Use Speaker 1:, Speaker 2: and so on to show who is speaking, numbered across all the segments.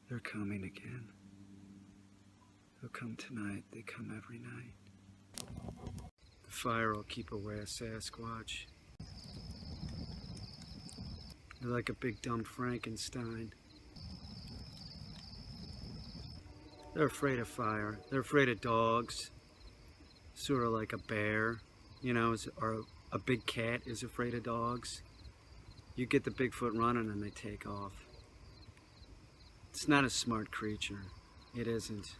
Speaker 1: They're coming again. They'll come tonight. They come every night. The fire will keep away a Sasquatch. They're like a big dumb Frankenstein. They're afraid of fire. They're afraid of dogs. Sort of like a bear, you know, or a big cat is afraid of dogs. You get the Bigfoot running and they take off. It's not a smart creature. It isn't.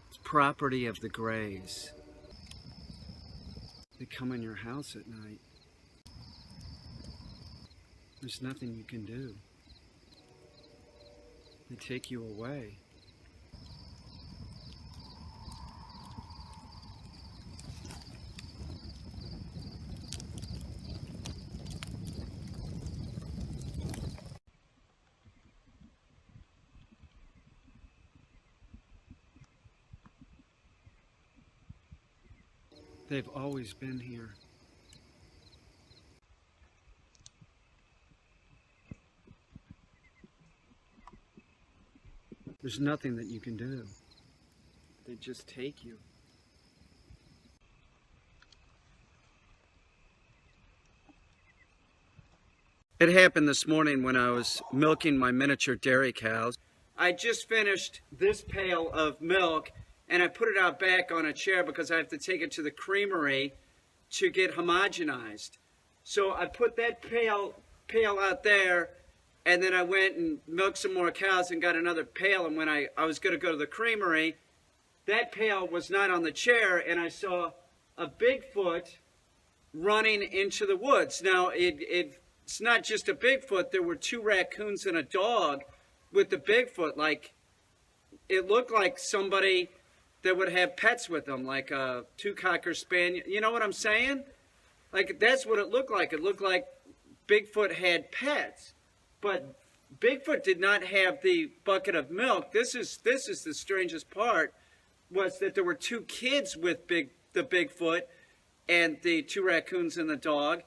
Speaker 1: It's property of the Greys. They come in your house at night. There's nothing you can do. They take you away. They've always been here. There's nothing that you can do. They just take you. It happened this morning when I was milking my miniature dairy cows. I just finished this pail of milk and I put it out back on a chair because I have to take it to the creamery to get homogenized. So I put that pail out there, and then I went and milked some more cows and got another pail. And when I was going to go to the creamery, that pail was not on the chair, and I saw a Bigfoot running into the woods. Now, it's not just a Bigfoot. There were 2 raccoons and a dog with the Bigfoot. Like, it looked like somebody that would have pets with them, like a 2 Cocker Spaniel. You know what I'm saying? Like, that's what it looked like. It looked like Bigfoot had pets. But Bigfoot did not have the bucket of milk. This is the strangest part, was that there were 2 kids with the Bigfoot and the 2 raccoons and the dog.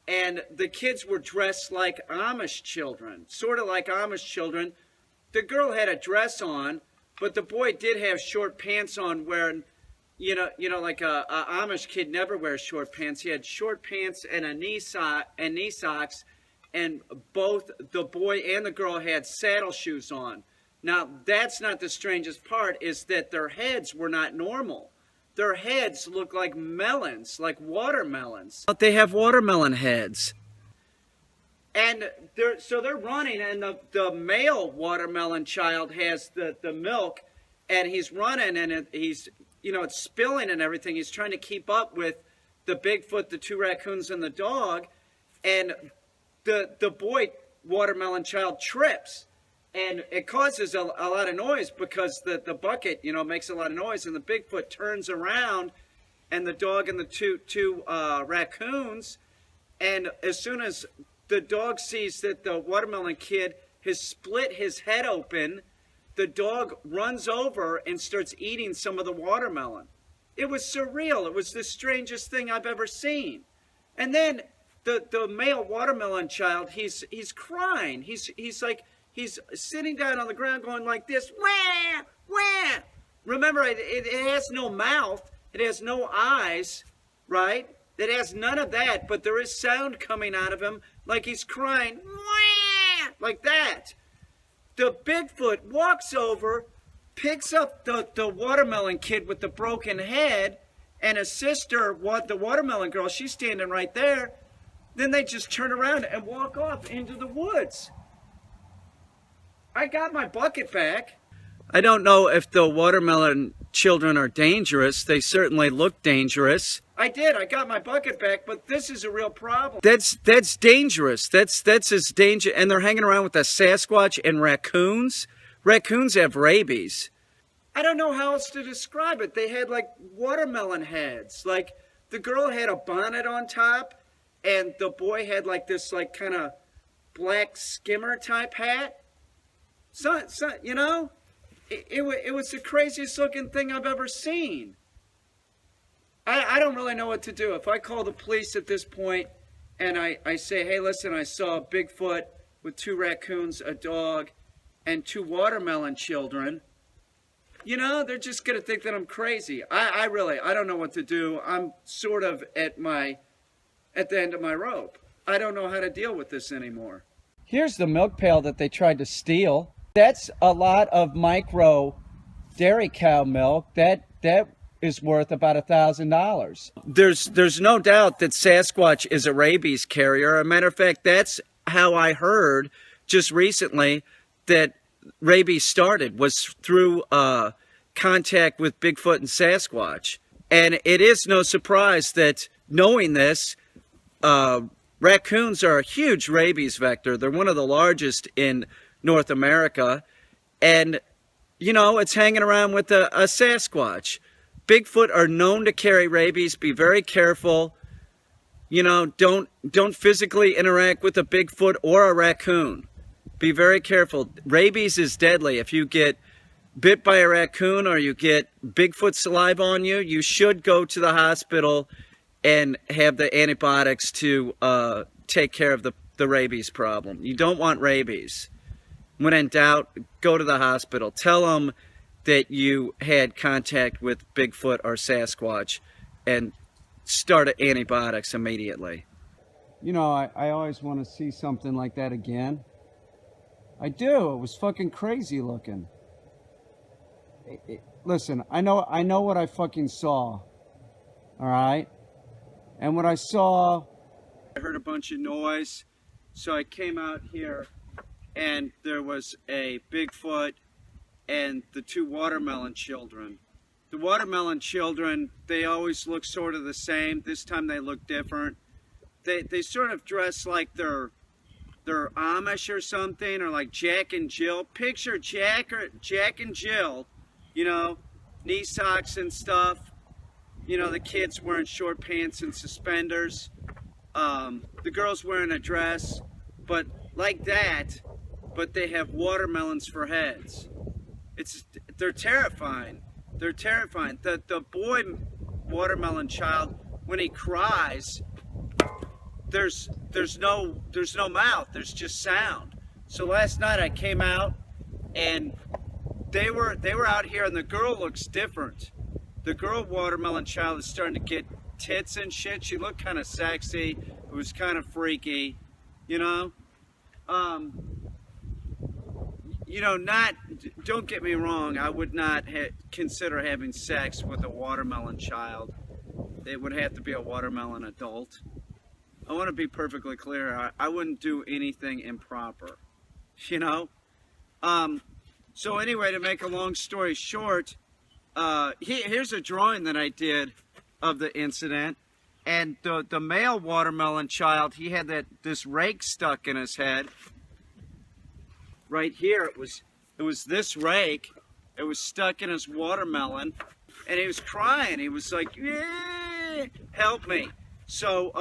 Speaker 1: And the kids were dressed like Amish children, sort of like Amish children. The girl had a dress on, but the boy did have short pants on, wearing, you know, like a Amish kid never wears short pants. He had short pants and knee socks, and both the boy and the girl had saddle shoes on. Now, that's not the strangest part, is that their heads were not normal. Their heads look like melons, like watermelons. But they have watermelon heads. And they're running, and the male watermelon child has the milk, and he's running, and he's, you know, it's spilling and everything. He's trying to keep up with the Bigfoot, the 2 raccoons, and the dog, and the boy watermelon child trips, and it causes a lot of noise because the bucket, you know, makes a lot of noise, and the Bigfoot turns around, and the dog and the two raccoons, and as soon as the dog sees that the watermelon kid has split his head open, the dog runs over and starts eating some of the watermelon. It was surreal. It was the strangest thing I've ever seen. And then the male watermelon child, he's crying. He's sitting down on the ground going like this, wah, wah. Remember, it has no mouth. It has no eyes, right? It has none of that, but there is sound coming out of him like he's crying, wah, like that. The Bigfoot walks over, picks up the watermelon kid with the broken head, and his sister, the watermelon girl, she's standing right there. Then they just turn around and walk off into the woods. I got my bucket back. I don't know if the watermelon children are dangerous. They certainly look dangerous. I did. I got my bucket back, but this is a real problem. That's dangerous. That's as dangerous. And they're hanging around with the Sasquatch and raccoons. Raccoons have rabies. I don't know how else to describe it. They had like watermelon heads. Like the girl had a bonnet on top, and the boy had like this like kind of black skimmer type hat. So you know, it was the craziest looking thing I've ever seen. I don't really know what to do. If I call the police at this point and I say, hey, listen, I saw a Bigfoot with 2 raccoons, a dog, and 2 watermelon children, you know, they're just going to think that I'm crazy. I don't know what to do. I'm sort of at the end of my rope. I don't know how to deal with this anymore. Here's the milk pail that they tried to steal. That's a lot of micro dairy cow milk. That is worth about $1,000. There's no doubt that Sasquatch is a rabies carrier. As a matter of fact, that's how I heard just recently that rabies started, was through contact with Bigfoot and Sasquatch. And it is no surprise that, knowing this, raccoons are a huge rabies vector. They're one of the largest in North America. And, you know, it's hanging around with a Sasquatch. Bigfoot are known to carry rabies. Be very careful. You know, don't physically interact with a Bigfoot or a raccoon. Be very careful. Rabies is deadly. If you get bit by a raccoon or you get Bigfoot saliva on you, you should go to the hospital and have the antibiotics to take care of the rabies problem. You don't want rabies. When in doubt, go to the hospital. Tell them that you had contact with Bigfoot or Sasquatch and start antibiotics immediately. You know, I always want to see something like that again. I do. It was fucking crazy looking. Listen, I know what I fucking saw. All right? And what I saw, I heard a bunch of noise. So I came out here and there was a Bigfoot and the 2 watermelon children. The watermelon children, they always look sort of the same. This time they look different. They sort of dress like they're Amish or something, or like Jack and Jill. Picture Jack and Jill, you know, knee socks and stuff. You know, the kids wearing short pants and suspenders. The girl's wearing a dress, but like that, but they have watermelons for heads. They're terrifying. They're terrifying. The boy watermelon child, when he cries, there's no mouth. There's just sound. So last night I came out and they were out here, and the girl looks different. The girl watermelon child is starting to get tits and shit. She looked kind of sexy. It was kind of freaky, you know. You know, don't get me wrong, I would not consider having sex with a watermelon child. It would have to be a watermelon adult. I want to be perfectly clear. I wouldn't do anything improper, you know. So anyway, to make a long story short, here's a drawing that I did of the incident. And the male watermelon child, he had this rake stuck in his head. Right here, it was this rake. It was stuck in his watermelon, and he was crying. He was like, "Yeah, help me!" So,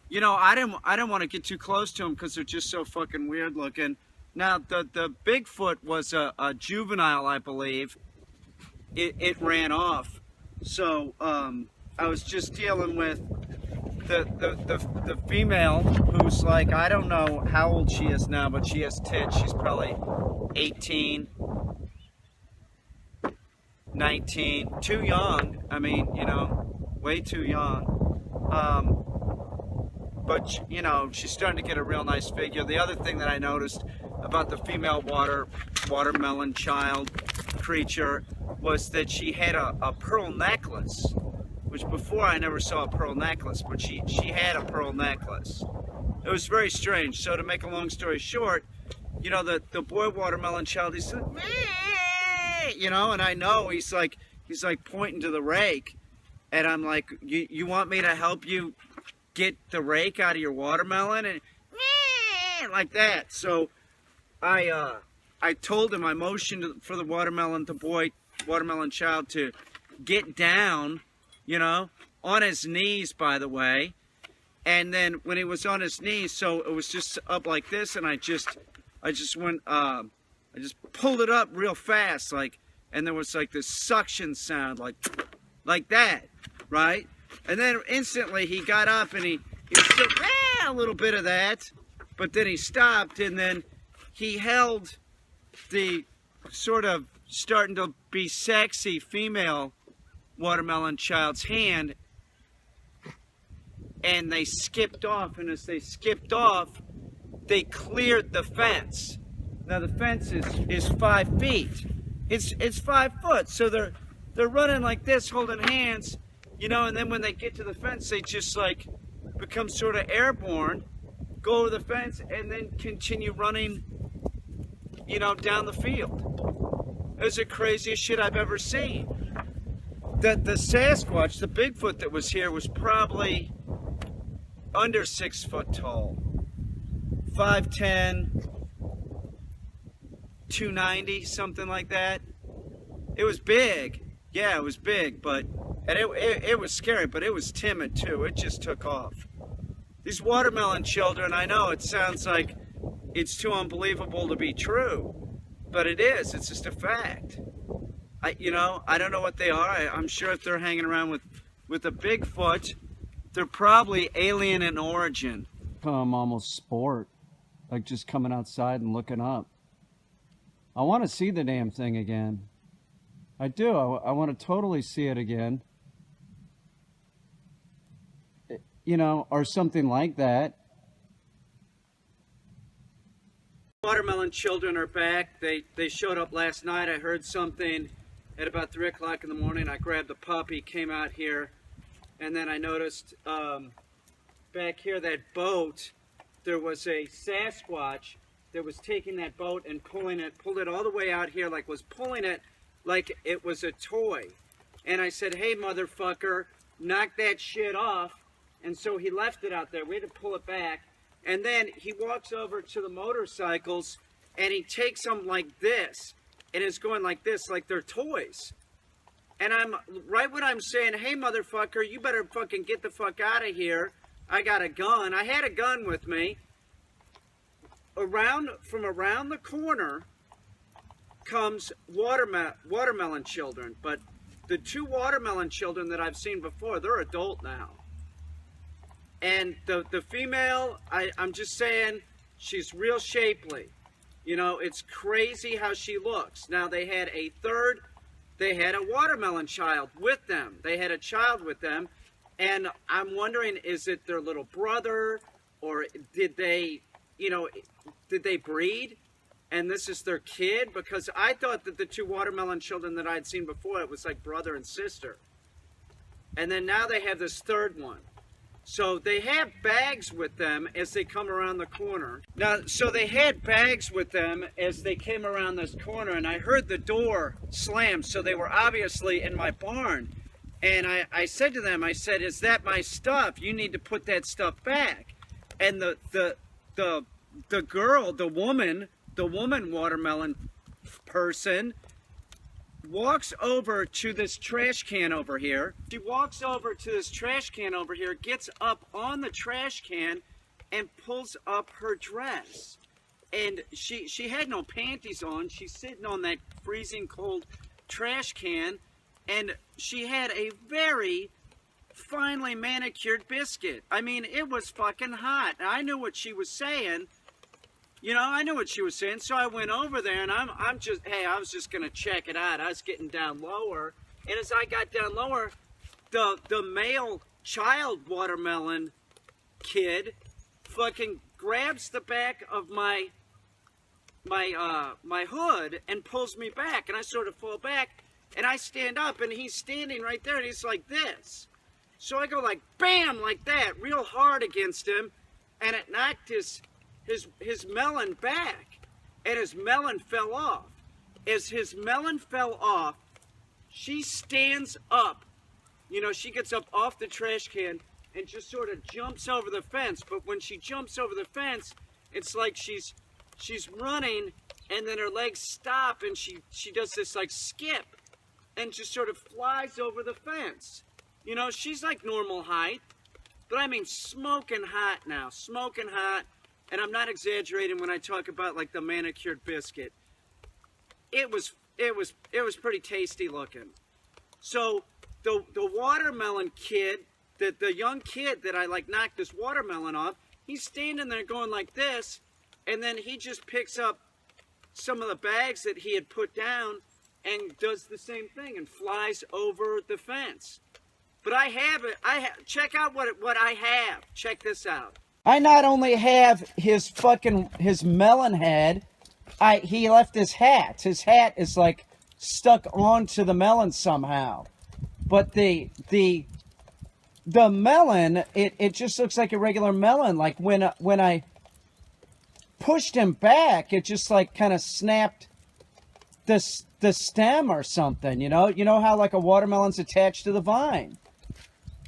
Speaker 1: you know, I didn't want to get too close to them because they're just so fucking weird looking. Now, the Bigfoot was a juvenile, I believe. It ran off. So, I was just dealing with the female who's like, I don't know how old she is now, but she has tits. She's probably 18, 19, too young. I mean, you know, way too young. But, you know, she's starting to get a real nice figure. The other thing that I noticed about the female watermelon child creature was that she had a pearl necklace, which before I never saw a pearl necklace, but she had a pearl necklace. It was very strange. So to make a long story short, you know, the boy watermelon child, he's like, meh, you know, and I know he's like pointing to the rake, and I'm like, you want me to help you get the rake out of your watermelon? And meh, like that. So I told him, I motioned for the boy watermelon child to get down, you know, on his knees, by the way. And then when he was on his knees, so it was just up like this, and I just went, I just pulled it up real fast, like, and there was like this suction sound, like that, right? And then instantly he got up and he was still, a little bit of that, but then he stopped, and then he held the sort of starting to be sexy female watermelon child's hand, and they skipped off, and as they skipped off, they cleared the fence. Now the fence is 5 feet. It's 5 foot, so they're running like this, holding hands, you know, and then when they get to the fence, they just like become sort of airborne, go over the fence, and then continue running, you know, down the field. It was the craziest shit I've ever seen. The Sasquatch, the Bigfoot that was here, was probably under 6 foot tall. 5'10", 290, something like that. It was big. Yeah, it was big, but and it was scary, but it was timid too. It just took off. These watermelon children, I know it sounds like it's too unbelievable to be true, but it is. It's just a fact. You know, I don't know what they are. I'm sure if they're hanging around with a Bigfoot, they're probably alien in origin. Almost sport, like just coming outside and looking up. I want to see the damn thing again. I do. I want to totally see it again. You know, or something like that. Watermelon children are back. They showed up last night. I heard something at about 3 o'clock in the morning. I grabbed the puppy, came out here, and then I noticed back here that boat, there was a Sasquatch that was taking that boat and pulled it all the way out here, like was pulling it like it was a toy. And I said, hey, motherfucker, knock that shit off. And so he left it out there. We had to pull it back. And then he walks over to the motorcycles and he takes them like this and is going like this, like they're toys. And I'm right when I'm saying, hey, motherfucker, you better fucking get the fuck out of here. I got a gun. I had a gun with me. From around the corner comes watermelon children. But the 2 watermelon children that I've seen before, they're adult now. And the female, I'm just saying, she's real shapely. You know, it's crazy how she looks. Now, they had a watermelon child with them. They had a child with them. And I'm wondering, is it their little brother? Or did they breed? And this is their kid? Because I thought that the 2 watermelon children that I'd seen before, it was like brother and sister. And then now they have this 3rd one. So they have bags with them as they come around the corner. Now, so they had bags with them as they came around this corner, and I heard the door slam, so they were obviously in my barn. And I said to them, I said, is that my stuff? You need to put that stuff back. And the girl, the woman watermelon person, walks over to this trash can over here. She walks over to this trash can over here, gets up on the trash can, and pulls up her dress. And she had no panties on. She's sitting on that freezing cold trash can, and she had a very finely manicured biscuit. I mean, it was fucking hot. I knew what she was saying. You know, I knew what she was saying, so I went over there, and I was just going to check it out. I was getting down lower, and as I got down lower, the male child watermelon kid fucking grabs the back of my hood and pulls me back, and I sort of fall back, and I stand up, and he's standing right there, and he's like this. So I go like, bam, like that, real hard against him, and it knocked his melon back, and his melon fell off. As his melon fell off, she stands up. You know, she gets up off the trash can and just sort of jumps over the fence. But when she jumps over the fence, it's like she's running, and then her legs stop, and she does this like skip and just sort of flies over the fence. You know, she's like normal height, but I mean smoking hot now, smoking hot. And I'm not exaggerating when I talk about like the manicured biscuit. It was pretty tasty looking. So the watermelon kid, the young kid that I like knocked this watermelon off, he's standing there going like this, and then he just picks up some of the bags that he had put down and does the same thing and flies over the fence. But I have it. Check out what I have. Check this out. I not only have his melon head, he left his hat. His hat is like stuck onto the melon somehow. But the melon, it just looks like a regular melon. Like when I pushed him back, it just like kind of snapped the stem or something, you know how like a watermelon's attached to the vine.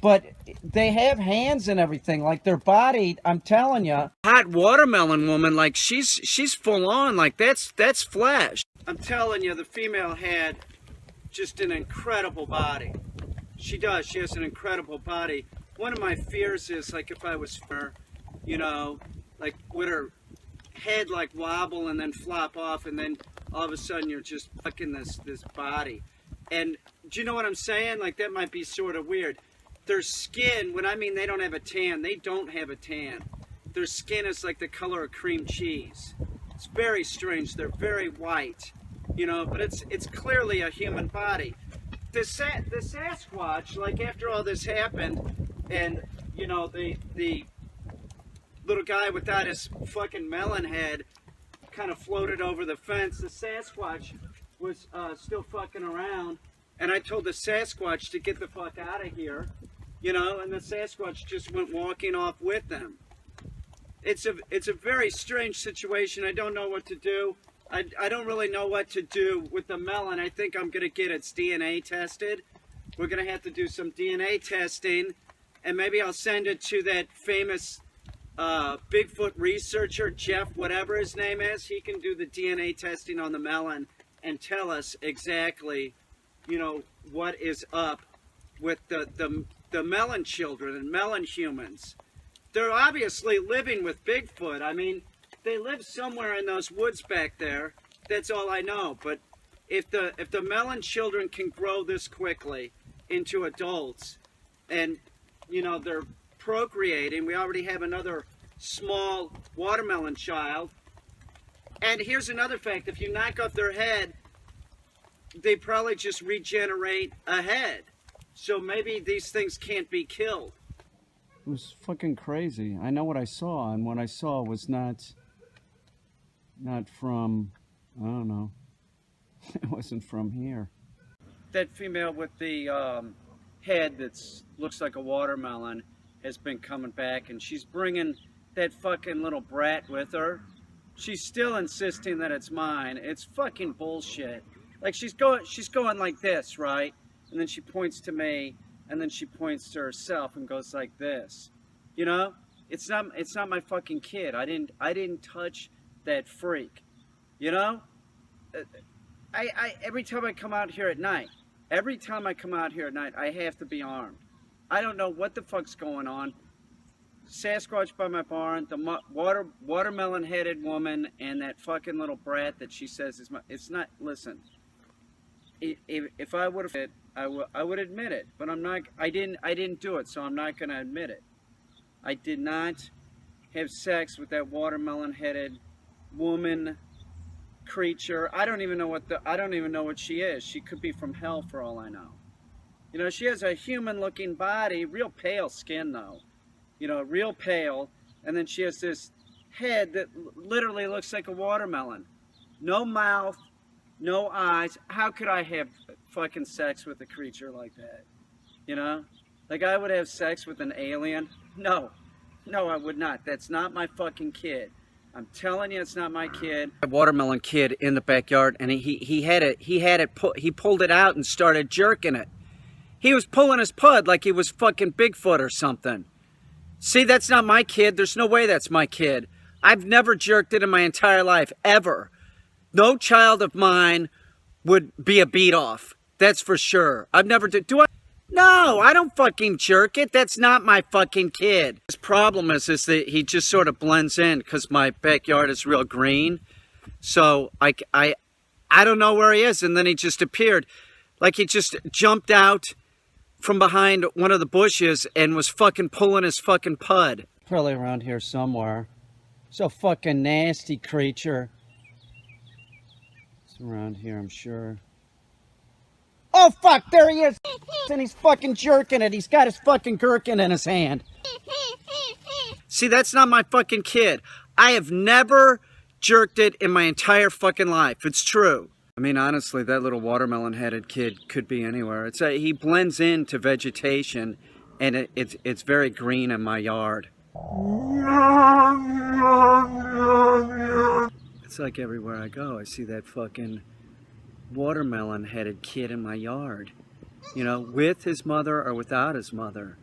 Speaker 1: But they have hands and everything, like their body, I'm telling you. Hot watermelon woman, like she's full on, like that's flesh. I'm telling you, the female had just an incredible body. She does, she has an incredible body. One of my fears is, like, if I was her, you know, like with her head like wobble and then flop off, and then all of a sudden you're just fucking this body. And do you know what I'm saying? Like, that might be sort of weird. Their skin, when I mean they don't have a tan, they don't have a tan. Their skin is like the color of cream cheese. It's very strange. They're very white, you know, but it's clearly a human body. The Sasquatch, like, after all this happened, and, you know, the little guy without his fucking melon head kind of floated over the fence, the Sasquatch was still fucking around, and I told the Sasquatch to get the fuck out of here. You know, and the Sasquatch just went walking off with them. It's a very strange situation. I don't know what to do. I don't really know what to do with the melon. I think I'm going to get its DNA tested. We're going to have to do some DNA testing, and maybe I'll send it to that famous Bigfoot researcher, Jeff, whatever his name is. He can do the DNA testing on the melon and tell us exactly, you know, what is up with the melon children and melon humans. They're obviously living with Bigfoot. I mean, they live somewhere in those woods back there. That's all I know. But if the melon children can grow this quickly into adults, and, you know, they're procreating, we already have another small watermelon child. And here's another fact: if you knock off their head, they probably just regenerate a head. So maybe these things can't be killed. It was fucking crazy. I know what I saw, and what I saw was not from, I don't know, it wasn't from here. That female with the head that looks like a watermelon has been coming back, and she's bringing that fucking little brat with her. She's still insisting that it's mine. It's fucking bullshit. Like, she's going like this, right? And then she points to me, and then she points to herself and goes like this. You know, it's not my fucking kid. I didn't touch that freak. You know, I every time I come out here at night, I have to be armed. I don't know what the fuck's going on. Sasquatch by my barn, the watermelon-headed woman, and that fucking little brat that she says is my. It's not. Listen. If I would have, I would admit it, but I'm not. I didn't do it, so I'm not going to admit it. I did not have sex with that watermelon-headed woman creature. I don't even know what she is. She could be from hell for all I know. You know, she has a human-looking body, real pale skin though. You know, real pale, and then she has this head that literally looks like a watermelon. No mouth. No eyes. How could I have fucking sex with a creature like that? You know? Like, I would have sex with an alien? No. No, I would not. That's not my fucking kid. I'm telling you, it's not my kid. A watermelon kid in the backyard, and he pulled it out and started jerking it. He was pulling his pud like he was fucking Bigfoot or something. See, that's not my kid. There's no way that's my kid. I've never jerked it in my entire life, ever. No child of mine would be a beat-off. That's for sure. I've never do I? No, I don't fucking jerk it. That's not my fucking kid. His problem is that he just sort of blends in because my backyard is real green. So I don't know where he is, and then he just appeared. Like he just jumped out from behind one of the bushes and was fucking pulling his fucking pud. Probably around here somewhere. So fucking nasty creature. It's around here, I'm sure. Oh, fuck, there he is! And he's fucking jerking it. He's got his fucking gherkin in his hand. See, that's not my fucking kid. I have never jerked it in my entire fucking life. It's true. I mean, honestly, that little watermelon-headed kid could be anywhere. He blends into vegetation, and it's very green in my yard. It's like everywhere I go, I see that fucking watermelon-headed kid in my yard. You know, with his mother or without his mother.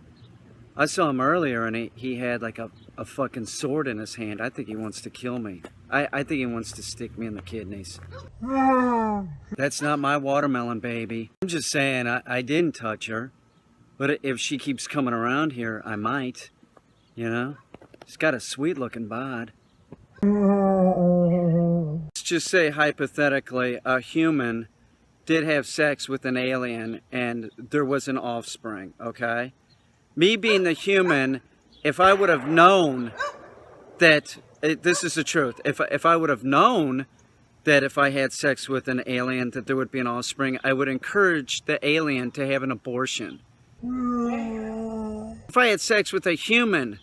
Speaker 1: I saw him earlier, and he had like a fucking sword in his hand. I think he wants to kill me. I think he wants to stick me in the kidneys. That's not my watermelon, baby. I'm just saying, I didn't touch her. But if she keeps coming around here, I might. You know? She's got a sweet-looking bod. Let's just say, hypothetically, a human did have sex with an alien, and there was an offspring, okay? Me being the human, if I would have known that, this is the truth, if I would have known that if I had sex with an alien that there would be an offspring, I would encourage the alien to have an abortion. If I had sex with a human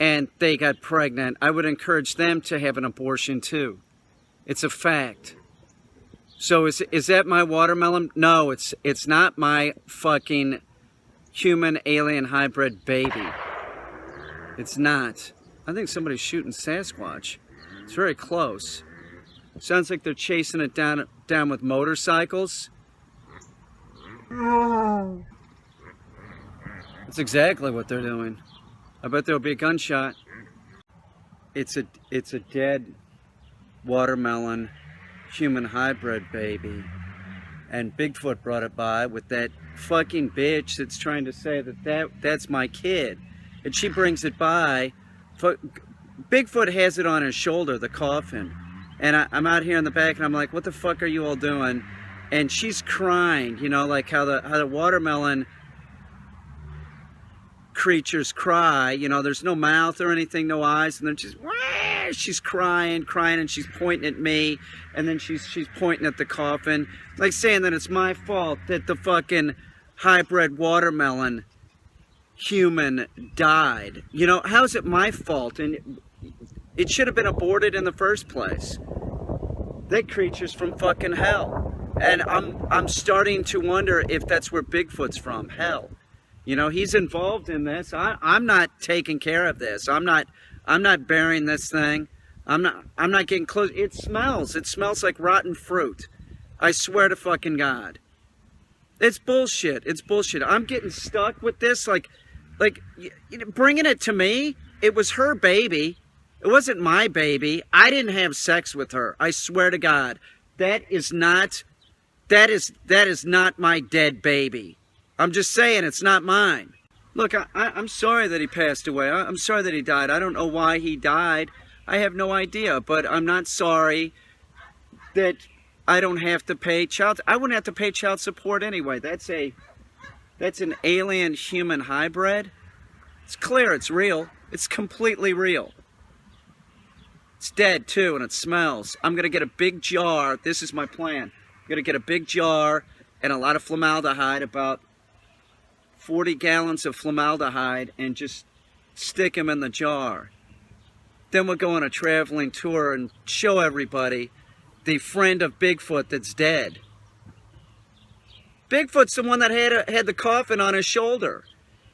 Speaker 1: and they got pregnant, I would encourage them to have an abortion too. It's a fact. So is that my watermelon? No, it's not my fucking human alien hybrid baby. It's not. I think somebody's shooting Sasquatch. It's very close. Sounds like they're chasing it down with motorcycles. That's exactly what they're doing. I bet there'll be a gunshot. It's a dead watermelon human hybrid baby. And Bigfoot brought it by with that fucking bitch that's trying to say that's my kid. And she brings it by. Bigfoot has it on his shoulder, the coffin. And I'm out here in the back and I'm like, what the fuck are you all doing? And she's crying, you know, like how the watermelon creatures cry. You know, there's no mouth or anything, no eyes, and they're just, wah! She's crying, and she's pointing at me, and then she's pointing at the coffin, like saying that it's my fault that the fucking hybrid watermelon human died. You know, how is it my fault? And it should have been aborted in the first place. That creature's from fucking hell. And I'm starting to wonder if that's where Bigfoot's from, hell. You know, he's involved in this. I'm not taking care of this. I'm not burying this thing. I'm not getting close. It smells like rotten fruit. I swear to fucking God. It's bullshit. It's bullshit. I'm getting stuck with this, like you know, bringing it to me. It was her baby. It wasn't my baby. I didn't have sex with her. I swear to God. That is not my dead baby. I'm just saying, it's not mine. Look, I'm sorry that he passed away. I'm sorry that he died. I don't know why he died. I have no idea. But I'm not sorry that I don't have to pay I wouldn't have to pay child support anyway. That's an alien human hybrid. It's clear, it's real. It's completely real. It's dead too, and it smells. I'm gonna get a big jar. This is my plan. I'm gonna get a big jar and a lot of formaldehyde, about 40 gallons of formaldehyde, and just stick them in the jar. Then we'll go on a traveling tour and show everybody the friend of Bigfoot that's dead. Bigfoot's the one that had the coffin on his shoulder.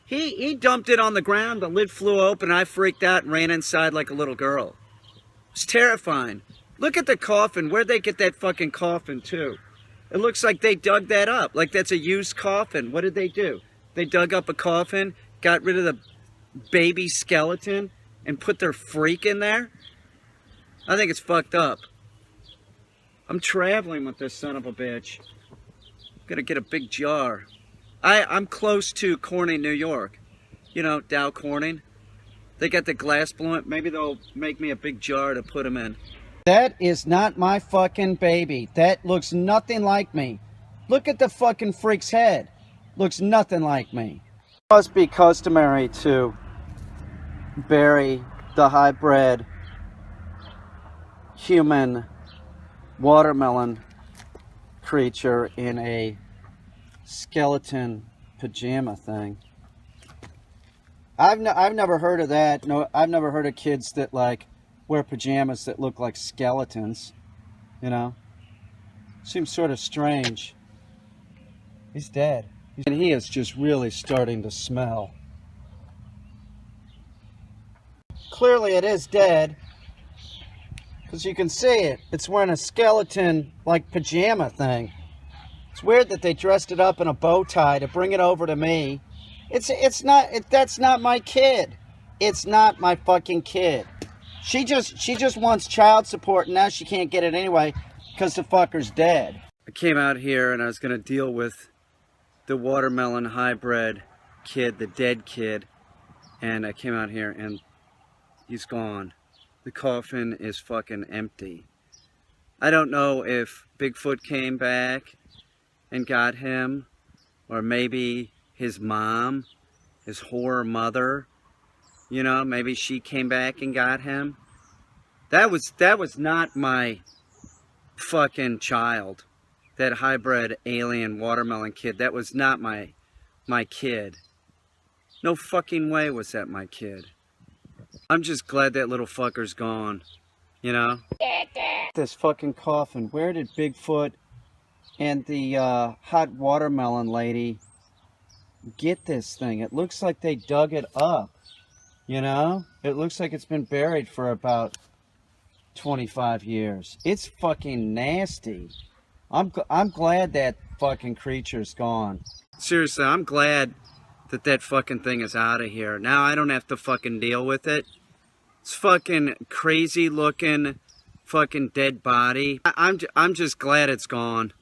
Speaker 1: He dumped it on the ground, the lid flew open, I freaked out and ran inside like a little girl. It's terrifying. Look at the coffin. Where'd they get that fucking coffin to? It looks like they dug that up, like that's a used coffin. What did they do? They dug up a coffin, got rid of the baby skeleton, and put their freak in there? I think it's fucked up. I'm traveling with this son of a bitch. I'm gonna get a big jar. I'm close to Corning, New York. You know, Dow Corning. They got the glass blowing. Maybe they'll make me a big jar to put them in. That is not my fucking baby. That looks nothing like me. Look at the fucking freak's head. Looks nothing like me. It must be customary to bury the hybrid human watermelon creature in a skeleton pajama thing. I've never heard of that. No, I've never heard of kids that like wear pajamas that look like skeletons. You know, seems sort of strange. He's dead, and he is just really starting to smell. Clearly, it is dead because you can see it. It's wearing a skeleton like pajama thing. It's weird that they dressed it up in a bow tie to bring it over to me. That's not my kid. It's not my fucking kid. She just wants child support, and now she can't get it anyway because the fucker's dead. I came out here and I was gonna deal with the watermelon hybrid kid, the dead kid, and I came out here and he's gone. The coffin is fucking empty. I don't know if Bigfoot came back and got him, or maybe his mom, his whore mother, you know, maybe she came back and got him. That was not my fucking child. That hybrid alien watermelon kid, that was not my kid. No fucking way was that my kid. I'm just glad that little fucker's gone, you know? This fucking coffin, where did Bigfoot and the hot watermelon lady get this thing? It looks like they dug it up, you know? It looks like it's been buried for about 25 years. It's fucking nasty. I'm glad that fucking creature's gone. Seriously, I'm glad that that fucking thing is out of here. Now I don't have to fucking deal with it. It's fucking crazy looking fucking dead body. I'm just glad it's gone.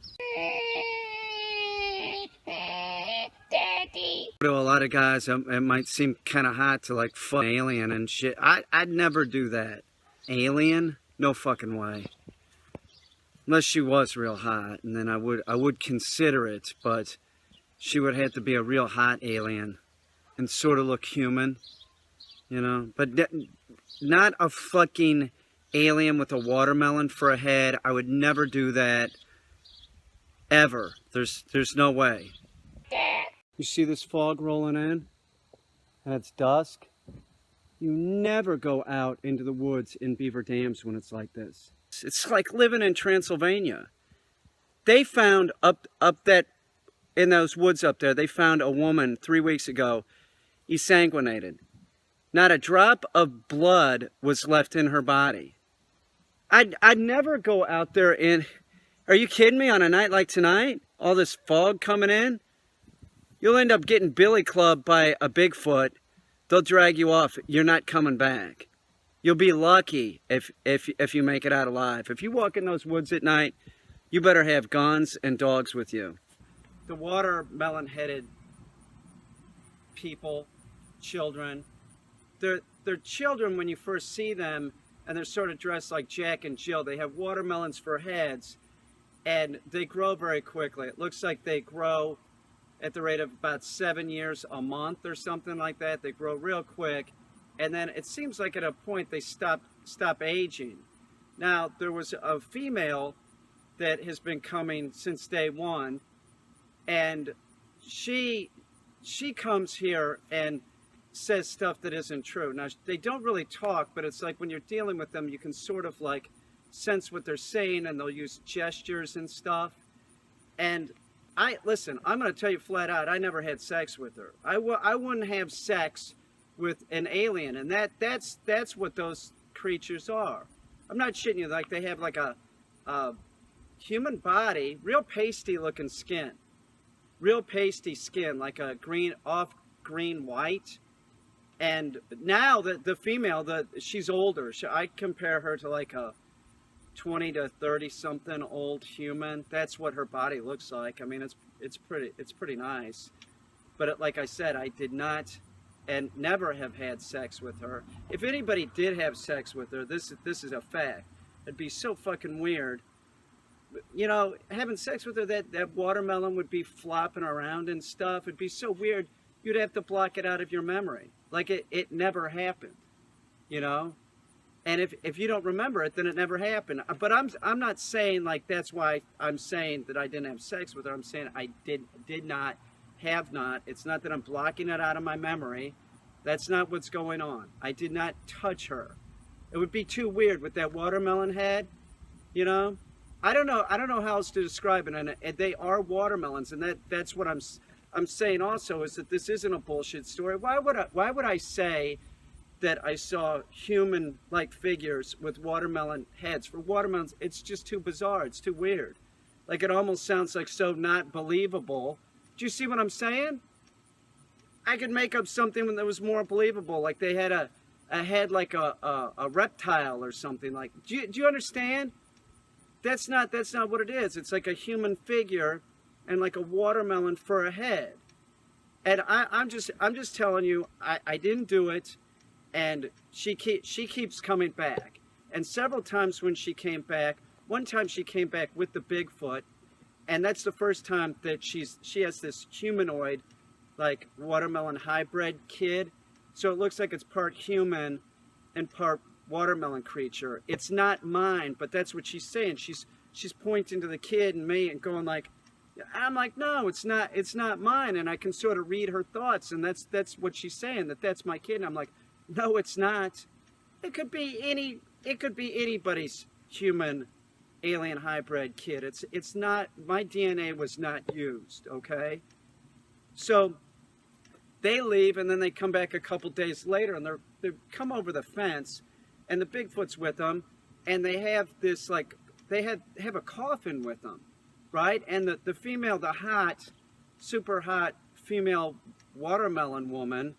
Speaker 1: To a lot of guys, it might seem kind of hot to like fuck an alien and shit. I'd never do that. Alien? No fucking way. Unless she was real hot, and then I would consider it, but she would have to be a real hot alien and sort of look human, you know? But not a fucking alien with a watermelon for a head. I would never do that, ever. There's no way. You see this fog rolling in? And it's dusk? You never go out into the woods in Beaver Dams when it's like this. It's like living in Transylvania. They found up that, in those woods up there, they found a woman 3 weeks ago, exsanguinated. Not a drop of blood was left in her body. I'd never go out there in, are you kidding me, on a night like tonight? All this fog coming in? You'll end up getting billy clubbed by a Bigfoot. They'll drag you off. You're not coming back. You'll be lucky if you make it out alive. If you walk in those woods at night, you better have guns and dogs with you. The watermelon-headed people, children, they're children when you first see them, and they're sort of dressed like Jack and Jill. They have watermelons for heads, and they grow very quickly. It looks like they grow at the rate of about 7 years a month or something like that. They grow real quick. And then it seems like at a point they stop aging. Now, there was a female that has been coming since day one, and she comes here and says stuff that isn't true. Now, they don't really talk, but it's like when you're dealing with them, you can sort of like sense what they're saying, and they'll use gestures and stuff. And listen, I'm going to tell you flat out, I never had sex with her. I wouldn't have sex with an alien, and that's what those creatures are. I'm not shitting you. Like, they have like a human body, real pasty looking skin, like a green white. And now the female, she's older. I compare her to like a 20 to 30 something old human. That's what her body looks like. I mean, it's pretty nice. But like I said, I did not and never have had sex with her. If anybody did have sex with her, this is a fact. It'd be so fucking weird. You know, having sex with her, that watermelon would be flopping around and stuff. It'd be so weird, you'd have to block it out of your memory. Like it never happened, you know? And if you don't remember it, then it never happened. But I'm not saying like that's why I'm saying that I didn't have sex with her. I'm saying I did not, have not. It's not that I'm blocking it out of my memory. That's not what's going on. I did not touch her. It would be too weird with that watermelon head, you know. I don't know how else to describe it. And they are watermelons, and that's what I'm saying also, is that this isn't a bullshit story. Why would I say that I saw human-like figures with watermelon heads? For watermelons, it's just too bizarre. It's too weird. Like, it almost sounds like so not believable. Do you see what I'm saying? I could make up something that was more believable. Like they had a head like a reptile or something. Like, do you understand? That's not what it is. It's like a human figure and like a watermelon for a head. And I'm just telling you, I didn't do it. And she keeps coming back. And several times when she came back, one time she came back with the Bigfoot, and that's the first time that she has this humanoid, like watermelon hybrid kid. So it looks like it's part human and part watermelon creature. It's not mine, but that's what she's saying. She's pointing to the kid and me and going like, I'm like, no, it's not mine. And I can sort of read her thoughts, and that's what she's saying, that's my kid. And I'm like, no, it's not. It could be anybody's human alien hybrid kid. It's not, my DNA was not used, okay? So they leave, and then they come back a couple days later, and they come over the fence, and the Bigfoot's with them, and they have this, like, they have a coffin with them, right? And the female, the hot, super hot female watermelon woman,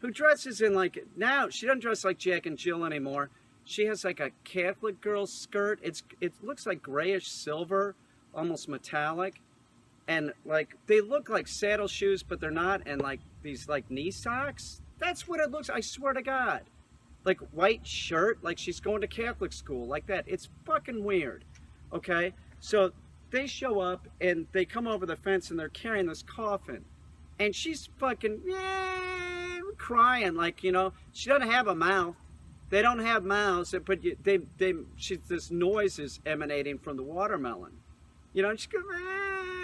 Speaker 1: who dresses in like, now she doesn't dress like Jack and Jill anymore. She has like a Catholic girl skirt. It looks like grayish silver, almost metallic. And like, they look like saddle shoes, but they're not. And like these like knee socks. That's what it looks, I swear to God. Like white shirt, like she's going to Catholic school, like that. It's fucking weird, okay? So they show up and they come over the fence and they're carrying this coffin. And she's fucking, crying, like, you know, she doesn't have a mouth. They don't have mouths, but this noise is emanating from the watermelon. You know, and she goes,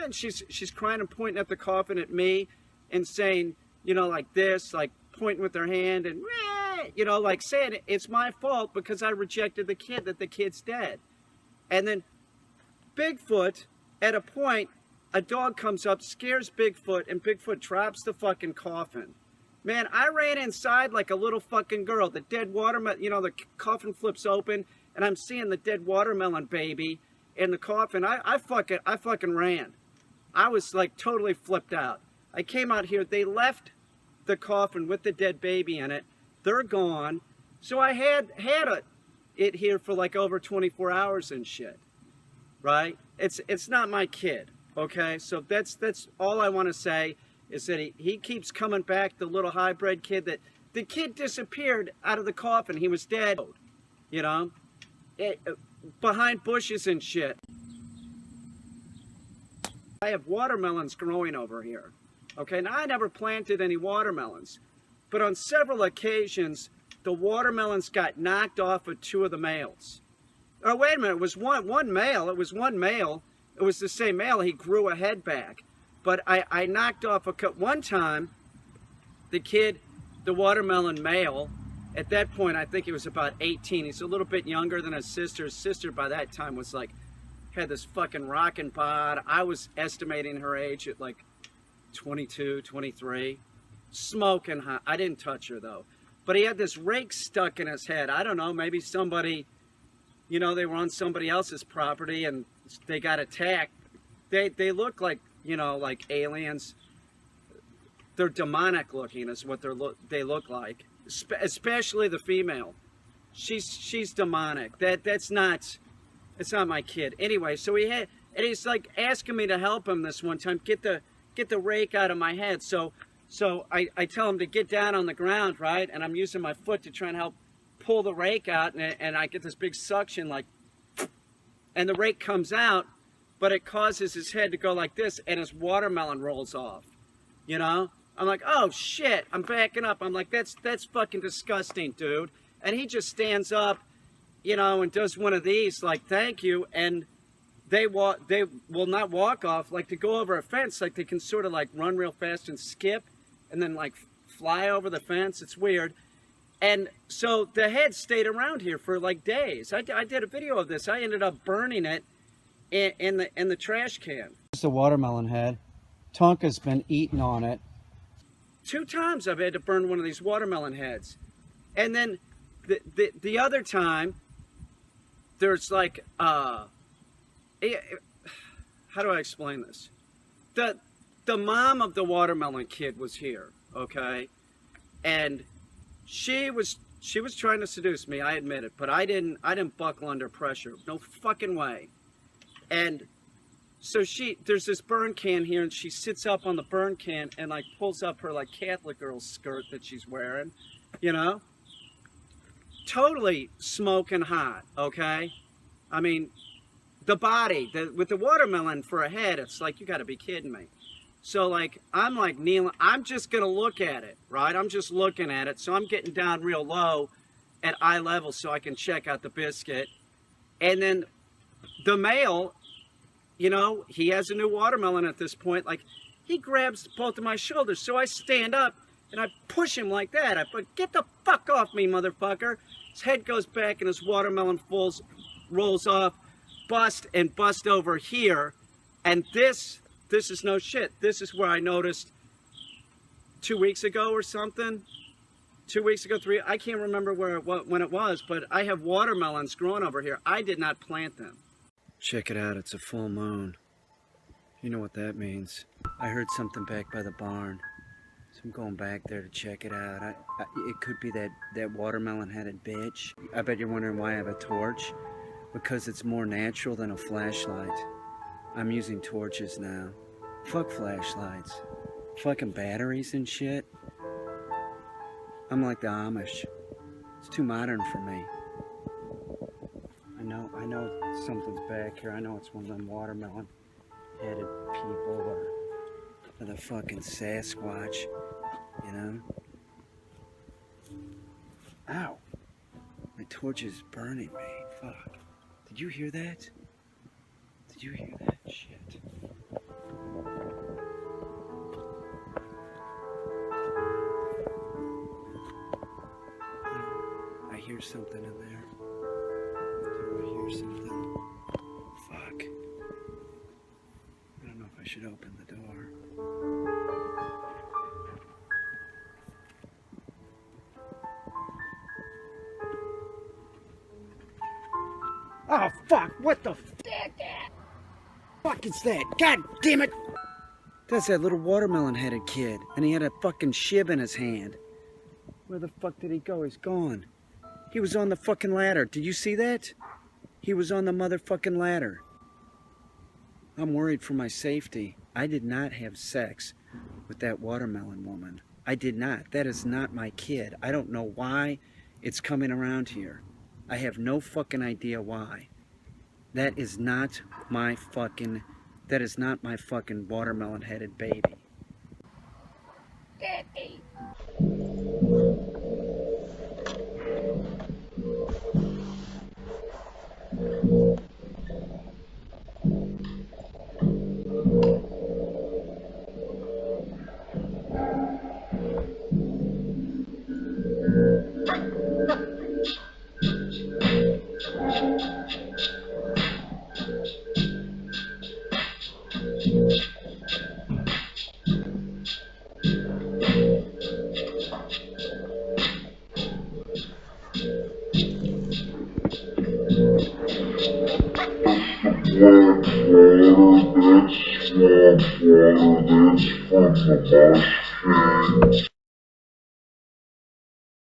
Speaker 1: and she's crying and pointing at the coffin at me and saying, you know, like this, like pointing with her hand and, you know, like saying it's my fault because I rejected the kid, that the kid's dead. And then Bigfoot, at a point, a dog comes up, scares Bigfoot, and Bigfoot drops the fucking coffin. Man, I ran inside like a little fucking girl. The dead watermelon, you know, the coffin flips open, and I'm seeing the dead watermelon baby in the coffin. I fucking ran. I was like totally flipped out. I came out here. They left the coffin with the dead baby in it. They're gone. So I had it here for like over 24 hours and shit. Right? It's not my kid. Okay? So that's all I want to say. Is that he keeps coming back, the little hybrid kid, that the kid disappeared out of the coffin. He was dead, you know, behind bushes and shit. I have watermelons growing over here. Okay, now I never planted any watermelons, but on several occasions, the watermelons got knocked off of two of the males. Oh, wait a minute, it was one male. It was one male. It was the same male. He grew a head back. But I knocked off one time, the kid, the watermelon male, at that point, I think he was about 18. He's a little bit younger than his sister. His sister by that time was like, had this fucking rockin' bod. I was estimating her age at like 22, 23. Smoking hot. I didn't touch her though. But he had this rake stuck in his head. I don't know, maybe somebody, you know, they were on somebody else's property and they got attacked. They look like, you know, like aliens. They're demonic looking is what they look like. Especially the female. She's demonic. It's not my kid. Anyway, so he's like asking me to help him this one time, get the rake out of my head. So I tell him to get down on the ground, right? And I'm using my foot to try and help pull the rake out, and I get this big suction, like, and the rake comes out, but it causes his head to go like this, and his watermelon rolls off, you know? I'm like, oh shit, I'm backing up. I'm like, that's fucking disgusting, dude. And he just stands up, you know, and does one of these, like, thank you, and they will not walk off, like, to go over a fence, like, they can sort of, like, run real fast and skip, and then, like, fly over the fence. It's weird. And so the head stayed around here for, like, days. I did a video of this. I ended up burning it in the trash can. It's a watermelon head. Tonka's been eating on it. 2 times I've had to burn one of these watermelon heads. And then the other time, there's like, how do I explain this? The mom of the watermelon kid was here, okay? And she was trying to seduce me, I admit it, but I didn't buckle under pressure. No fucking way. And so there's this burn can here, and she sits up on the burn can and, like, pulls up her, like, Catholic girl skirt that she's wearing, you know? Totally smoking hot, okay? I mean, the body, with the watermelon for a head, it's like, you gotta be kidding me. So, like, I'm, like, kneeling. I'm just gonna look at it, right? I'm just looking at it. So I'm getting down real low at eye level so I can check out the biscuit. And then the male, you know, he has a new watermelon at this point. Like, he grabs both of my shoulders. So I stand up and I push him like that. I put, get the fuck off me, motherfucker. His head goes back and his watermelon rolls off, bust over here. And this is no shit. This is where I noticed 2 weeks ago or something. 2 weeks ago, 3, I can't remember when it was, but I have watermelons growing over here. I did not plant them. Check it out, it's a full moon. You know what that means. I heard something back by the barn. So I'm going back there to check it out. It could be that watermelon-headed bitch. I bet you're wondering why I have a torch. Because it's more natural than a flashlight. I'm using torches now. Fuck flashlights. Fucking batteries and shit. I'm like the Amish. It's too modern for me. I know something's back here. I know it's one of them watermelon-headed people or the fucking Sasquatch, you know? Ow! My torch is burning me. Fuck. Did you hear that? Did you hear that? Shit. I hear something in there. Do I hear something? Fuck. I don't know if I should open the door. Oh, fuck! What the fuck is that? God damn it! That's that little watermelon-headed kid. And he had a fucking shiv in his hand. Where the fuck did he go? He's gone. He was on the fucking ladder. Did you see that? He was on the motherfucking ladder. I'm worried for my safety. I did not have sex with that watermelon woman. I did not. That is not my kid. I don't know why it's coming around here. I have no fucking idea why. That is not my fucking watermelon-headed baby. Daddy. That's from the marsh.